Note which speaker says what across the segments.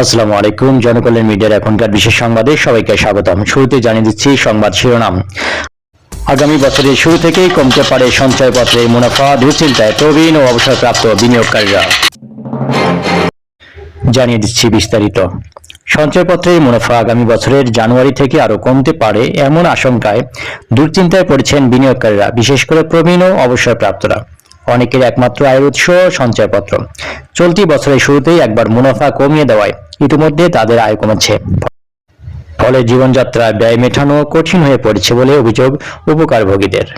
Speaker 1: আসসালামু আলাইকুম। জনকল্যাণ মিডিয়ার এখনকার বিশেষ সংবাদে সবাইকে স্বাগতম। শুরুতে জানিয়ে দিচ্ছি সংবাদ শিরোনাম। আগামী বছরের শুরু থেকেই কমতে পারে সঞ্চয়পত্রের মুনাফা, দুশ্চিন্তায় প্রবীণ ও অবসরপ্রাপ্ত বিনিয়োগকারীরা। জানিয়ে দিচ্ছি বিস্তারিত। সঞ্চয়পত্রের মুনাফা আগামী বছরের জানুয়ারি থেকে আরও কমতে পারে এমন আশঙ্কায় দুশ্চিন্তায় পড়েছেন বিনিয়োগকারীরা, বিশেষ করে প্রবীণ ও অবসরপ্রাপ্তরা। অনেকের একমাত্র আয়ের উৎস সঞ্চয়পত্র। চলতি বছরের শুরুতেই একবার মুনাফা কমিয়ে দেওয়ায় ইতিমধ্যে তাদের আয় কমেছে। ফলে জীবনযাত্রায় ব্যয় মেটানো কঠিন হয়ে পড়েছে বলে অভিযোগ উপকারভোগীদের।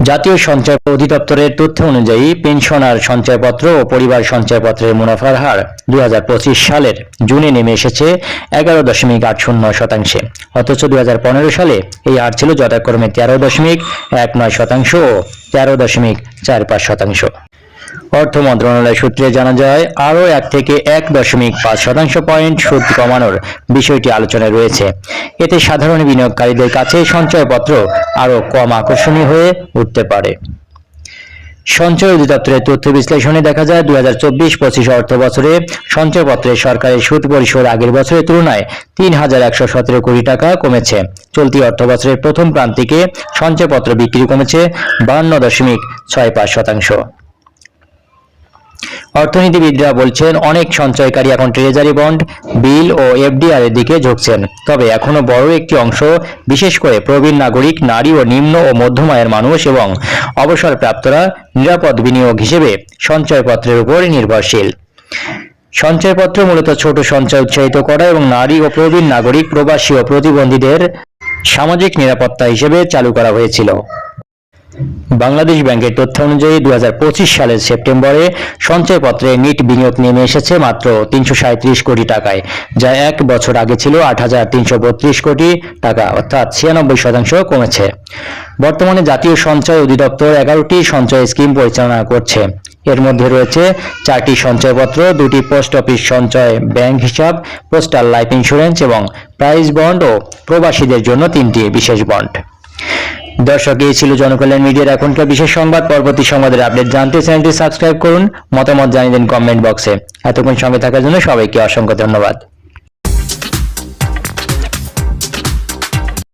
Speaker 1: জাতীয় সঞ্চয় অধিদপ্তরের তথ্য অনুযায়ী পেনশনার সঞ্চয়পত্র ও পরিবার সঞ্চয়পত্রের মুনাফার হার 2025 সালের জুনে নেমে এসেছে 11.80%। অথচ 2015 সালে এই হার ছিল যথাক্রমে 13.19% ও 13.45%। অর্থ মন্ত্রণালয় সূত্রে জানা যায়, আরও 1 থেকে 1.5% পয়েন্ট সুদ কমানোর বিষয়টি আলোচনায় রয়েছে। এতে সাধারণ বিনিয়োগকারীদের কাছে সঞ্চয়পত্র আরও কম আকর্ষণীয় হয়ে উঠতে পারে। সঞ্চয় অধিদপ্তরের তথ্য বিশ্লেষণে দেখা যায়, 2024-25 অর্থ বছরে সঞ্চয়পত্রে সরকারের সুদ পরিশোধ আগের বছরের তুলনায় 3,117 কোটি টাকা কমেছে। চলতি অর্থ বছরের প্রথম প্রান্তিকে সঞ্চয়পত্র বিক্রি কমেছে 52.65%। অর্থনীতিবিদরা বলছেন, অনেক সঞ্চয়কারী এখন ট্রেজারি বন্ড, বিল ও এফডিআর এর দিকে ঝুঁকছেন। তবে এখনো বড় একটি অংশ, বিশেষ করে প্রবীণ নাগরিক, নারী ও নিম্ন ও মধ্যম আয়ের মানুষ এবং অবসরপ্রাপ্তরা নিরাপদ বিনিয়োগ হিসেবে সঞ্চয়পত্রের উপর নির্ভরশীল। সঞ্চয়পত্র মূলত ছোট সঞ্চয় উৎসাহিত করা এবং নারী ও প্রবীণ নাগরিক, প্রবাসী ও প্রতিবন্ধীদের সামাজিক নিরাপত্তা হিসেবে চালু করা হয়েছিল। বাংলাদেশ ব্যাংকের তথ্য অনুযায়ী 2025 সালের সেপ্টেম্বরে সঞ্চয়পত্রে নিট বিনিয়োগ নেমে এসেছে মাত্র 337 কোটি টাকায়, যা 1 বছর আগে ছিল 8,332 কোটি টাকা, অর্থাৎ 96% কমেছে। বর্তমানে জাতীয় সঞ্চয় অধিদপ্তর 11টি সঞ্চয় স্কিম পরিচালনা করছে। এর মধ্যে রয়েছে 4টি সঞ্চয়পত্র, 2টি পোস্ট অফিস সঞ্চয় ব্যাংক হিসাব, পোস্টাল লাইফ ইন্স্যুরেন্স এবং প্রাইজ বন্ড ও প্রবাসীদের জন্য 3টি বিশেষ বন্ড। দর্শক, এই ছিল জনকল্যাণ মিডিয়ার এখনকার বিশেষ সংবাদ। পরবর্তী সংবাদের আপডেট জানতে চ্যানেলটি সাবস্ক্রাইব করুন, মতামত জানিয়ে দিন কমেন্ট বক্সে। এতক্ষণ সঙ্গে থাকার জন্য সবাইকে অসংখ্য ধন্যবাদ।